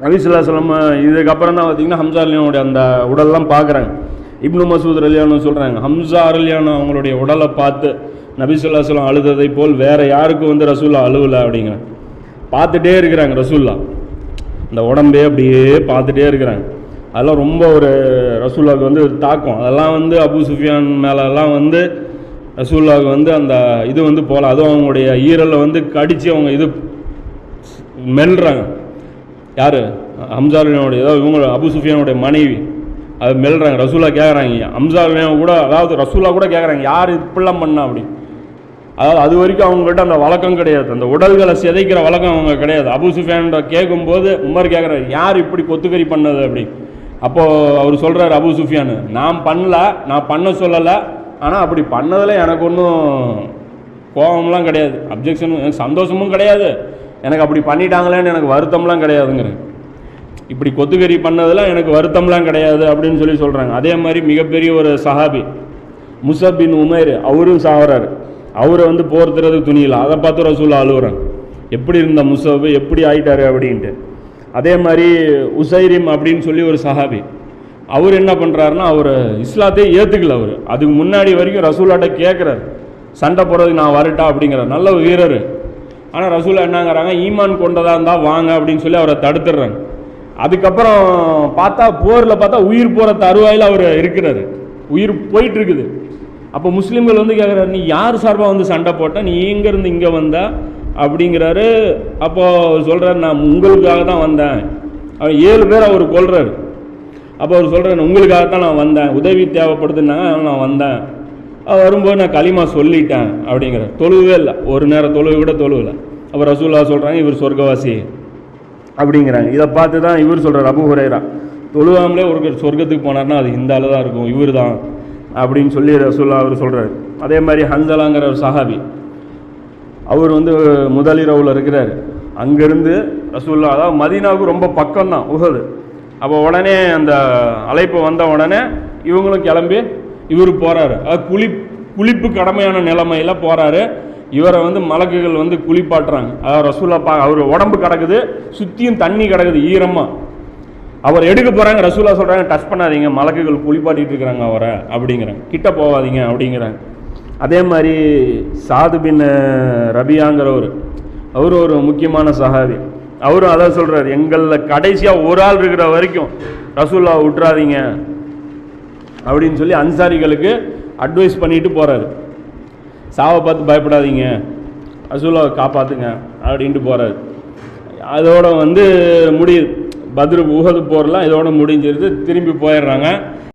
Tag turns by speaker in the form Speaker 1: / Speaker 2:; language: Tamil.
Speaker 1: நபி ஸல்லல்லாஹு அலைஹி வஸல்லம் இதுக்கப்புறம் தான் பார்த்தீங்கன்னா ஹம்சா ரலியல்லாஹுடைய அந்த உடல்லாம் பார்க்குறாங்க. இப்னு மசூத் ரலியல்லாஹு சொல்கிறாங்க, ஹம்சா ரலியல்லாஹு அவங்களுடைய உடலை பார்த்து நபி ஸல்லல்லாஹு அலைஹி வஸல்லம் அழுததை போல் வேறு யாருக்கும் வந்து ரசூல்லா அழுவலை அப்படிங்கிறாங்க. பார்த்துட்டே இருக்கிறாங்க ரசூல்லா, இந்த உடம்பே அப்படியே பார்த்துட்டே இருக்கிறாங்க. அதெல்லாம் ரொம்ப ஒரு ரசூல்லாவுக்கு வந்து தாக்கம். அதெல்லாம் வந்து அபூ சுஃபியான் மேலெல்லாம் வந்து ரசூல்லாவுக்கு வந்து அந்த இது வந்து போகல. அதுவும் அவங்களுடைய ஈரலில் வந்து கடித்து அவங்க இது மெல்றாங்க. யார்? ஹம்சாலுடைய ஏதோ இவங்க அபூ சுஃபியானுடைய மனைவி அது மெல்றாங்க. ரசூல்லா கேட்குறாங்க, ஹம்சாலுடைய கூட அதாவது ரசூல்லா கூட கேட்குறாங்க, யார் இப்படிலாம் பண்ணா அப்படி. அதாவது அது வரைக்கும் அவங்ககிட்ட அந்த வழக்கம் கிடையாது, அந்த உடல்களை சிதைக்கிற வழக்கம் அவங்க கிடையாது. அபூ சுஃபியான் கேட்கும்போது உமர் கேட்குறாரு, யார் இப்படி கொத்துக்கறி பண்ணது அப்படி. அப்போது அவர் சொல்கிறார் அபூ சுஃபியான், நான் பண்ணல, நான் பண்ண சொல்லலை, ஆனால் அப்படி பண்ணதில் எனக்கு ஒன்றும் கோபம்லாம் கிடையாது, அப்ஜெக்ஷனும் எனக்கு சந்தோஷமும் கிடையாது, எனக்கு அப்படி பண்ணிட்டாங்களேன்னு எனக்கு வருத்தம்லாம் கிடையாதுங்கிறேன். இப்படி கொத்துக்கறி பண்ணதில் எனக்கு வருத்தம்லாம் கிடையாது அப்படின்னு சொல்லி சொல்கிறாங்க. அதே மாதிரி மிகப்பெரிய ஒரு சஹாபி முஸப் பின் உமைர், அவரும் சாவறாரு. அவரை வந்து போர்த்துறது துணியில், அதை பார்த்து ரசூலுல்லாஹ் அழுகுறாங்க, எப்படி இருந்த முஸப் எப்படி ஆயிட்டாரு அப்படின்ட்டு. அதே மாதிரி உசைரிம் அப்படின்னு சொல்லி ஒரு சஹாபி, அவர் என்ன பண்ணுறாருன்னா அவர் இஸ்லாத்தையே ஏற்றுக்கல. அவர் அதுக்கு முன்னாடி வரைக்கும் ரசூலாட்ட கேட்குறாரு, சண்டை போடுறதுக்கு நான் வரட்டா அப்படிங்கிறார், நல்ல வீரர். ஆனால் ரசூலா என்னங்கிறாங்க, ஈமான் கொண்டதாக இருந்தால் வாங்க அப்படின்னு சொல்லி அவரை தடுத்துடுறாங்க. அதுக்கப்புறம் பார்த்தா போரில் பார்த்தா உயிர் போகிற தருவாயில் அவர் இருக்கிறாரு, உயிர் போயிட்டு இருக்குது. அப்போ முஸ்லீம்கள் வந்து கேட்குறாரு, நீ யார் சார்பாக வந்து சண்டை போட்ட, நீ எங்கேருந்து இங்கே வந்தா அப்படிங்கிறாரு. அப்போது சொல்கிறார், நான் உங்களுக்காக தான் வந்தேன். அவர் 7 பேர் அவர் கொல்றாரு. அப்போ அவர் சொல்கிறார், உங்களுக்காகத்தான் நான் வந்தேன், உதவி தேவைப்படுதுன்னாங்க, நான் வந்தேன், வரும்போது நான் களிமா சொல்லிட்டேன் அப்படிங்கிறார். தொழுவே இல்லை, ஒரு நேரம் தொழுவு கூட தொழுவில். அப்போ ரசூலுல்லாஹ் சொல்கிறாங்க, இவர் சொர்க்கவாசி அப்படிங்கிறாங்க. இதை பார்த்து தான் இவர் சொல்கிறார், அபூ ஹுரைரா, தொழுவாமலே ஒரு சொர்க்கத்துக்கு போனார்னா அது இந்த ஆள் தான் இருக்கும், இவர் தான் அப்படின்னு சொல்லி ரசூலுல்லாஹ் அவர் சொல்கிறார். அதே மாதிரி ஹன்சலாங்கிற ஒரு சஹாபி, அவர் வந்து முதலிரவில் இருக்கிறார். அங்கேருந்து ரசூலுல்லாஹ், அதாவது மதீனாவுக்கு ரொம்ப பக்கம்தான் உஹது. அப்போ உடனே அந்த அழைப்பு வந்த உடனே இவங்களும் கிளம்பி இவர் போகிறாரு. அது குளிப்பு கடமையான நிலைமையில் போகிறாரு. இவரை வந்து மலக்குகள் வந்து குளிப்பாட்டுறாங்க. அதாவது ரசூலுல்லாஹ் அவர் உடம்பு கிடக்குது, சுற்றியும் தண்ணி கிடக்குது ஈரமாக. அவர் எடுக்க போகிறாங்க, ரசூலுல்லாஹ் சொல்கிறாங்க, டச் பண்ணாதீங்க, மலக்குகள் குளிப்பாட்டிகிட்டு இருக்கிறாங்க அவரை அப்படிங்கிறாங்க, கிட்ட போகாதீங்க அப்படிங்கிறாங்க. அதே மாதிரி சாது பின் ரபியாங்கிறவர், அவர் ஒரு முக்கியமான சஹாபி. அவரும் அதான் சொல்கிறார், எங்களில் கடைசியாக ஒரு ஆள் இருக்கிற வரைக்கும் ரசூலுல்லாஹ் விட்டுறாதீங்க அப்படின்னு சொல்லி அன்சாரிகளுக்கு அட்வைஸ் பண்ணிட்டு போகிறாரு. சாவை பார்த்து பயப்படாதீங்க, ரசூலுல்லாஹ் காப்பாற்றுங்க அப்படின்ட்டு போகிறாரு. அதோட வந்து முடியுது பத்ரு உஹது போர்லாம் இதோட முடிஞ்சிருது. திரும்பி போயிடுறாங்க.